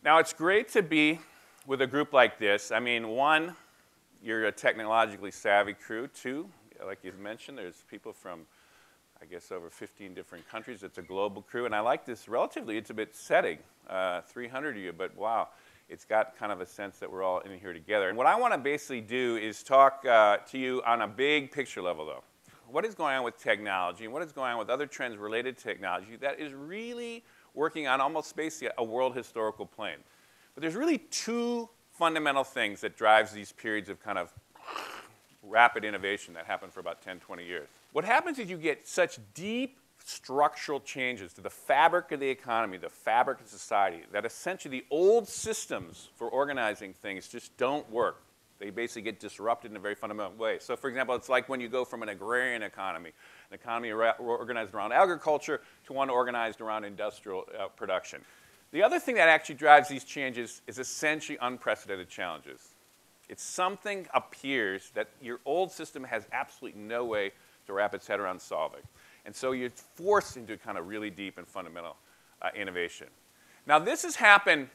Now, it's great to be with a group like this. I mean, one, you're a technologically savvy crew. Two, like you mentioned, there's people from, I guess, over 15 different countries. It's a global crew. And I like this relatively intimate setting, 300 of you, but wow, it's got kind of a sense that we're all in here together. And what I want to basically do is talk to you on a big picture level, though. What is going on with technology and what is going on with other trends related to technology that is really working on almost basically a world historical plane. But there's really two fundamental things that drives these periods of kind of rapid innovation that happen for about 10, 20 years. What happens is you get such deep structural changes to the fabric of the economy, the fabric of society, that essentially the old systems for organizing things just don't work. They basically get disrupted in a very fundamental way. So, for example, it's like when you go from an agrarian economy, an economy organized around agriculture, to one organized around industrial production. The other thing that actually drives these changes is essentially unprecedented challenges. It's something appears that your old system has absolutely no way to wrap its head around solving. And so you're forced into kind of really deep and fundamental innovation. Now, this has happened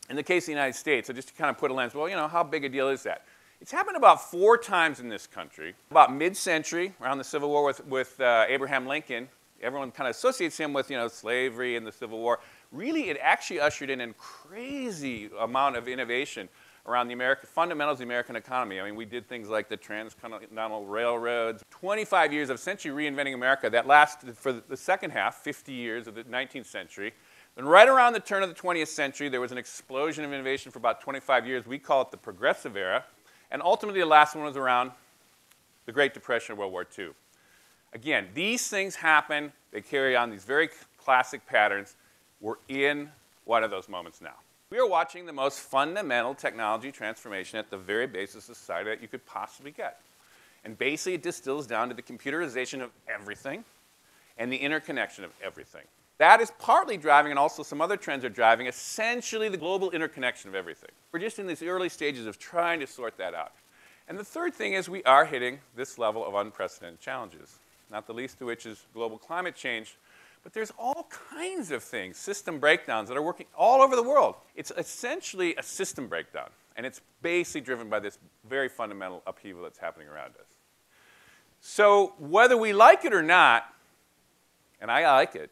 in the case of the United States. So just to kind of put a lens, well, you know, how big a deal is that? It's happened about 4 times in this country. About mid-century, around the Civil War with Abraham Lincoln. Everyone kind of associates him with, you know, slavery and the Civil War. Really, it actually ushered in a crazy amount of innovation around the fundamentals of the American economy. I mean, we did things like the transcontinental railroads. 25 years of essentially reinventing America that lasted for the second half, 50 years of the 19th century. Then right around the turn of the 20th century, there was an explosion of innovation for about 25 years. We call it the Progressive Era. And ultimately, the last one was around the Great Depression of World War II. Again, these things happen. They carry on these very classic patterns. We're in one of those moments now. We are watching the most fundamental technology transformation at the very basis of society that you could possibly get. And basically, it distills down to the computerization of everything and the interconnection of everything. That is partly driving, and also some other trends are driving, essentially the global interconnection of everything. We're just in these early stages of trying to sort that out. And the third thing is we are hitting this level of unprecedented challenges, not the least of which is global climate change. But there's all kinds of things, system breakdowns that are working all over the world. It's essentially a system breakdown, and it's basically driven by this very fundamental upheaval that's happening around us. So whether we like it or not, and I like it,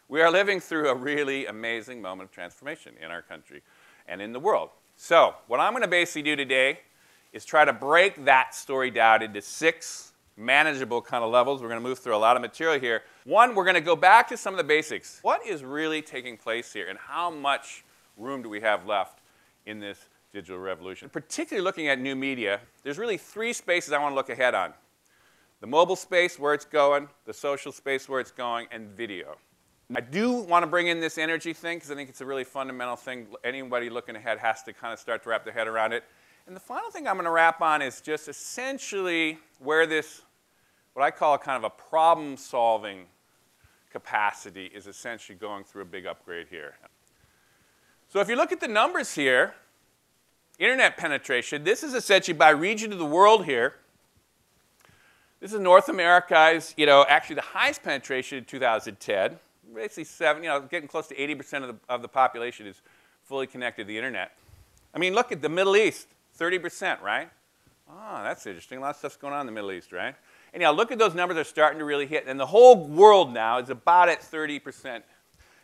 we are living through a really amazing moment of transformation in our country and in the world. So what I'm going to basically do today is try to break that story down into 6 manageable kind of levels. We're going to move through a lot of material here. One, we're going to go back to some of the basics. What is really taking place here, and how much room do we have left in this digital revolution? Particularly looking at new media, there's really 3 spaces I want to look ahead on. The mobile space, where it's going, the social space, where it's going, and video. I do want to bring in this energy thing because I think it's a really fundamental thing. Anybody looking ahead has to kind of start to wrap their head around it. And the final thing I'm going to wrap on is just essentially where this, what I call kind of a problem-solving capacity, is essentially going through a big upgrade here. So if you look at the numbers here, internet penetration, this is essentially by region of the world here. This is North America's, actually the highest penetration in 2010. Basically getting close to 80% of the population is fully connected to the internet. I mean, look at the Middle East, 30%, right? Ah, that's interesting. A lot of stuff's going on in the Middle East, right? And look at those numbers are starting to really hit. And the whole world now is about at 30%.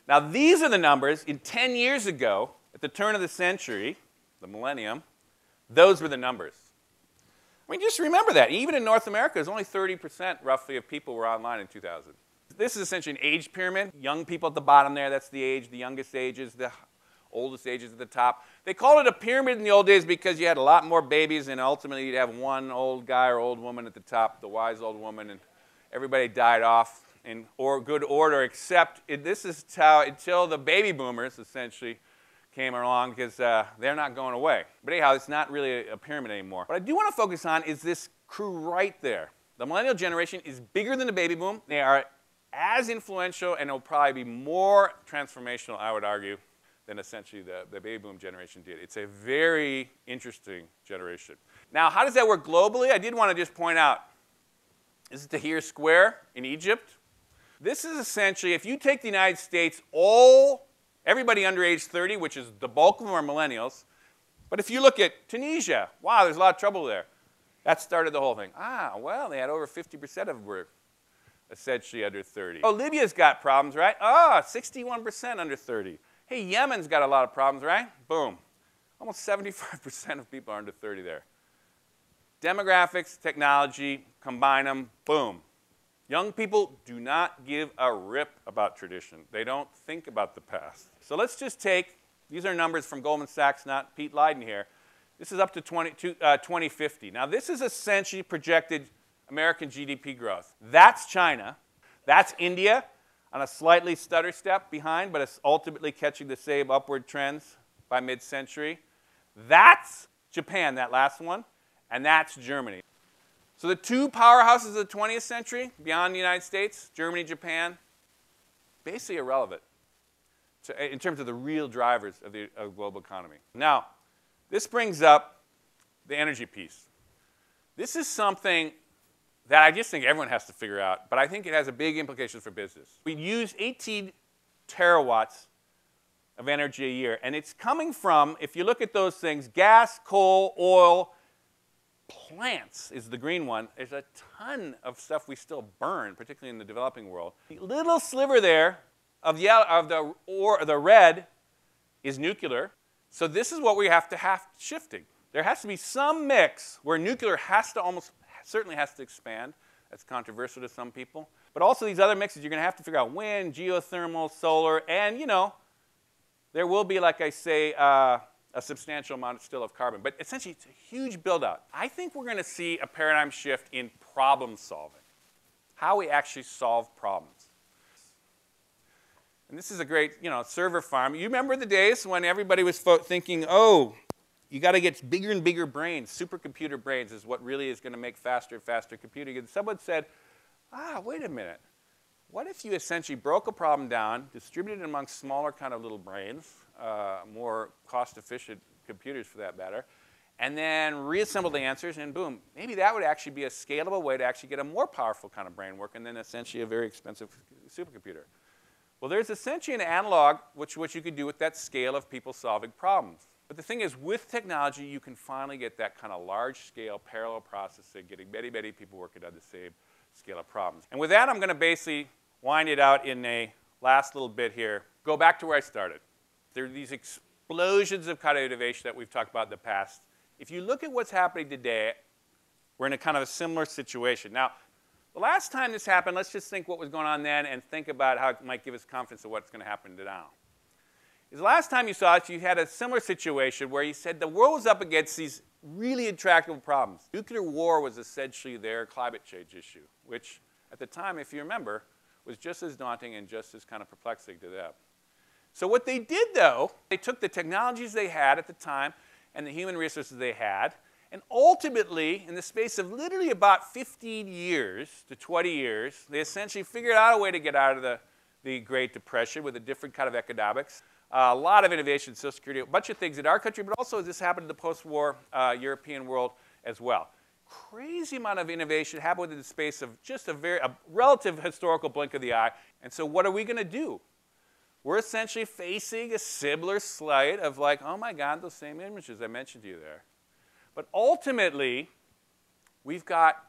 Now, these are the numbers in 10 years ago, at the turn of the century, the millennium, those were the numbers. I mean, just remember that. Even in North America, there's only 30% roughly of people were online in 2000. This is essentially an age pyramid. Young people at the bottom there, that's the age. The youngest ages, the oldest ages at the top. They called it a pyramid in the old days because you had a lot more babies, and ultimately you'd have one old guy or old woman at the top, the wise old woman, and everybody died off in good order, except this is how, until the baby boomers essentially came along, because they're not going away. But anyhow, it's not really a pyramid anymore. What I do want to focus on is this crew right there. The millennial generation is bigger than the baby boom. They are as influential, and it'll probably be more transformational, I would argue, than essentially the baby boom generation did. It's a very interesting generation. Now, how does that work globally? I did want to just point out, this is Tahrir Square in Egypt. This is essentially, if you take the United States all Everybody under age 30, which is the bulk of them, are millennials. But if you look at Tunisia, wow, there's a lot of trouble there. That started the whole thing. Ah, well, they had over 50% of them were essentially under 30. Oh, Libya's got problems, right? Ah, 61% under 30. Hey, Yemen's got a lot of problems, right? Boom. Almost 75% of people are under 30 there. Demographics, technology, combine them, boom. Young people do not give a rip about tradition. They don't think about the past. So let's just take, these are numbers from Goldman Sachs, not Pete Leyden here. This is up to 2050. Now, this is essentially projected American GDP growth. That's China. That's India on a slightly stutter step behind, but it's ultimately catching the same upward trends by mid-century. That's Japan, that last one, and that's Germany. So the two powerhouses of the 20th century, beyond the United States, Germany, Japan, basically irrelevant in terms of the real drivers of the global economy. Now, this brings up the energy piece. This is something that I just think everyone has to figure out, but I think it has a big implications for business. We use 18 terawatts of energy a year, and it's coming from, if you look at those things, gas, coal, oil, plants is the green one. There's a ton of stuff we still burn, particularly in the developing world. The little sliver there of the red is nuclear. So this is what we have to have shifting. There has to be some mix where nuclear has to certainly has to expand. That's controversial to some people. But also these other mixes, you're going to have to figure out wind, geothermal, solar, and there will be, like I say, a substantial amount still of carbon. But essentially, it's a huge build-out. I think we're going to see a paradigm shift in problem solving, how we actually solve problems. And this is a great, server farm. You remember the days when everybody was thinking, oh, you got to get bigger and bigger brains. Supercomputer brains is what really is going to make faster and faster computing. And someone said, wait a minute. What if you essentially broke a problem down, distributed it amongst smaller kind of little brains, more cost-efficient computers for that matter, and then reassembled the answers, and boom, maybe that would actually be a scalable way to actually get a more powerful kind of brain work, and then essentially a very expensive supercomputer. Well, there's essentially an analog what you could do with that scale of people solving problems. But the thing is, with technology, you can finally get that kind of large-scale parallel processing, getting many, many people working on the same scale of problems. And with that, I'm going to basically wind it out in a last little bit here. Go back to where I started. There are these explosions of kind of innovation that we've talked about in the past. If you look at what's happening today, we're in a kind of a similar situation. Now, the last time this happened, let's just think what was going on then and think about how it might give us confidence of what's going to happen now. The last time you saw it, you had a similar situation where you said the world was up against these really intractable problems. Nuclear war was essentially their climate change issue, which at the time, if you remember, was just as daunting and just as kind of perplexing to them. So what they did, though, they took the technologies they had at the time and the human resources they had, and ultimately, in the space of literally about 15 years to 20 years, they essentially figured out a way to get out of the Great Depression with a different kind of economics. A lot of innovation, Social Security, a bunch of things in our country, but also this happened in the post-war European world as well. Crazy amount of innovation happened within the space of just a relative historical blink of the eye. And so what are we going to do? We're essentially facing a similar slide of like, oh my God, those same images I mentioned to you there. But ultimately, we've got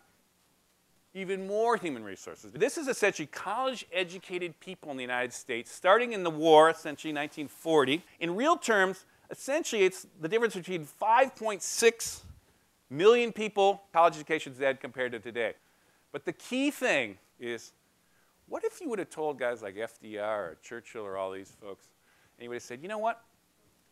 even more human resources. This is essentially college-educated people in the United States, starting in the war, essentially 1940. In real terms, essentially it's the difference between 5.6 million people college education's had compared to today. But the key thing is, what if you would have told guys like FDR or Churchill or all these folks, and you would have said, you know what?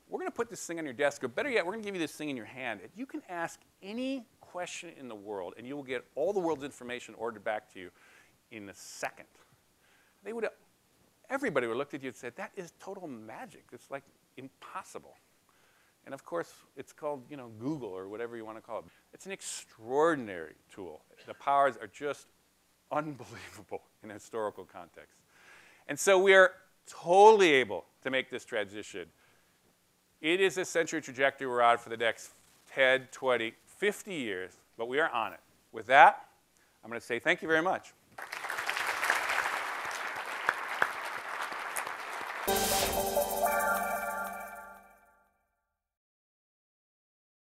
We're going to put this thing on your desk, or better yet, we're going to give you this thing in your hand. And you can ask any question in the world, and you will get all the world's information ordered back to you in a second. Everybody would have looked at you and said, that is total magic. It's like impossible. And of course, it's called Google or whatever you want to call it. It's an extraordinary tool. The powers are just unbelievable in a historical context. And so we are totally able to make this transition. It is a century trajectory we're on for the next 10, 20, 50 years, but we are on it. With that, I'm going to say thank you very much.